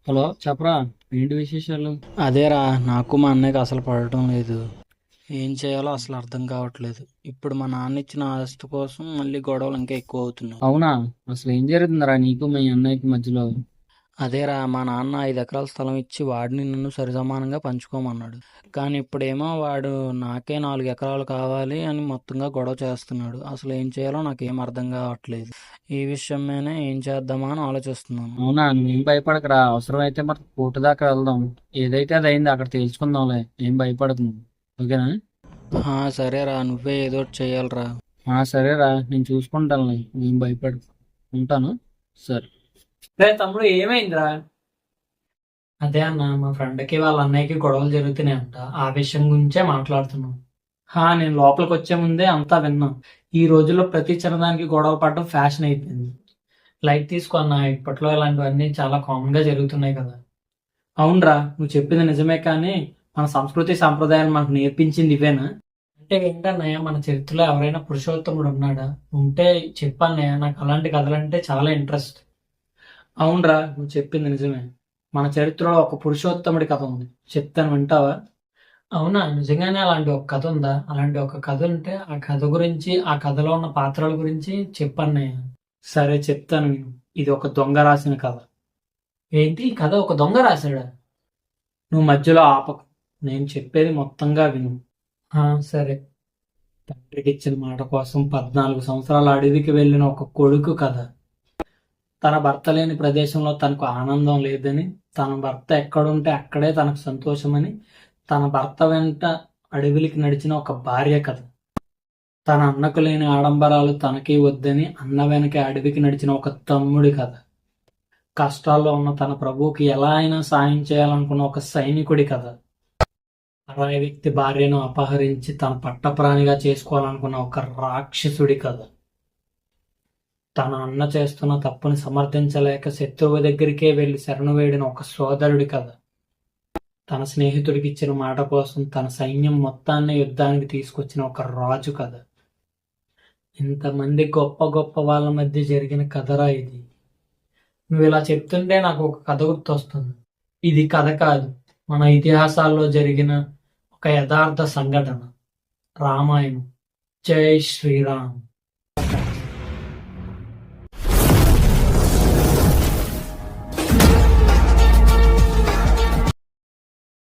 Hello చెప్పరా. ఏంటి విశేషాలు? అదేరా, నాకు మా అన్నయ్యకి అసలు పడటం లేదు. ఏం చేయాలో అసలు అర్థం కావట్లేదు. ఇప్పుడు మా నాన్న ఇచ్చిన ఆస్తి కోసం మళ్ళీ గొడవలు ఇంకా ఎక్కువ అవుతున్నాయి. అవునా? అసలు ఏం జరుగుతుందిరా నీకు మీ అన్నయ్యకి మధ్యలో? అదేరా, మా నాన్న 5 ఎకరాల స్థలం ఇచ్చి వాడిని నన్ను సరిసమానంగా పంచుకోమన్నాడు. కానీ ఇప్పుడేమో వాడు నాకే 4 ఎకరాలు కావాలి అని మొత్తంగా గొడవ చేస్తున్నాడు. అసలు ఏం చేయాలో నాకేం అర్థం కావట్లేదు. ఈ విషయం మీదనే ఏం చేద్దామా అని ఆలోచిస్తున్నాను. అవునా, నువ్వేం భయపడకరా. అవసరమైతే మరి కోర్టు దాకా వెళ్దాం. ఏదైతే అది అయింది, అక్కడ తేల్చుకుందాంలే. ఏం భయపడకు నువ్వు. ఓకేనా? సరేరా, నువ్వే ఏదో ఒకటి చెయ్యాలిరా. సరేరా, నేను చూసుకుంటానులే. నేను భయపడకు. ఉంటాను. సరే. తమ్ముడు ఏమైందిరా? అదే అన్న, మా ఫ్రెండ్కి వాళ్ళ అన్నయ్యకి గొడవలు జరుగుతున్నాయంట. ఆ విషయం గురించే మాట్లాడుతున్నాం. నేను లోపలికి వచ్చే ముందే అంతా విన్నా. ఈ రోజుల్లో ప్రతి చిన్నదానికి గొడవ పడడం ఫ్యాషన్ అయిపోయింది. లైట్ తీసుకో అన్న, ఇప్పట్లో ఇలాంటివన్నీ చాలా కామన్ గా జరుగుతున్నాయి కదా. అవునరా, నువ్వు చెప్పింది నిజమే, కానీ మన సంస్కృతి సాంప్రదాయాలు మనకు నేర్పించింది ఇవేనా? అంటే ఏంటన్నయ్య, మన చరిత్రలో ఎవరైనా పురుషోత్తముడు ఉన్నాడా? ఉంటే చెప్పన్నయ్య, నాకు అలాంటి కథలంటే చాలా ఇంట్రెస్ట్. అవునరా, నువ్వు చెప్పింది నిజమే. మన చరిత్రలో ఒక పురుషోత్తముడి కథ ఉంది, చెప్తాను, వింటావా? అవునా, నిజంగానే అలాంటి ఒక కథ ఉందా? అలాంటి ఒక కథ ఉంటే ఆ కథ గురించి, ఆ కథలో ఉన్న పాత్రల గురించి చెప్పన్నయ్య. సరే చెప్తాను విను. ఇది ఒక దొంగ రాసిన కథ. ఏంటి, ఈ కథ ఒక దొంగ రాశాడా? నువ్వు మధ్యలో ఆపకు, నేను చెప్పేది మొత్తంగా విను. సరే. తండ్రికి ఇచ్చిన మాట కోసం 14 సంవత్సరాల అడవికి వెళ్ళిన ఒక కొడుకు కథ. తన భర్త లేని ప్రదేశంలో తనకు ఆనందం లేదని, తన భర్త ఎక్కడుంటే అక్కడే తనకు సంతోషమని, తన భర్త వెంట అడవికి నడిచిన ఒక భార్య కథ. తన అన్నకు లేని ఆడంబరాలు తనకి వద్దని అన్న వెనక అడవికి నడిచిన ఒక తమ్ముడి కథ. కష్టాల్లో ఉన్న తన ప్రభువుకి ఎలా అయినా సాయం చేయాలనుకున్న ఒక సైనికుడి కథ. పరాయి వ్యక్తి భార్యను అపహరించి తన పట్టప్రాణిగా చేసుకోవాలనుకున్న ఒక రాక్షసుడి కథ. తన అన్న చేస్తున్న తప్పుని సమర్థించలేక శత్రువు దగ్గరికే వెళ్లి శరణు వేడిన ఒక సోదరుడి కథ. తన స్నేహితుడికి ఇచ్చిన మాట కోసం తన సైన్యం మొత్తాన్ని యుద్ధానికి తీసుకొచ్చిన ఒక రాజు కథ. ఇంతమంది గొప్ప గొప్ప వాళ్ళ మధ్య జరిగిన కథరా ఇది. నువ్వు ఇలా చెప్తుంటే నాకు ఒక కథ గుర్తొస్తుంది. ఇది కథ కాదు, మన ఇతిహాసాల్లో జరిగిన ఒక యథార్థ సంఘటన. రామాయణం. జై శ్రీరామ్.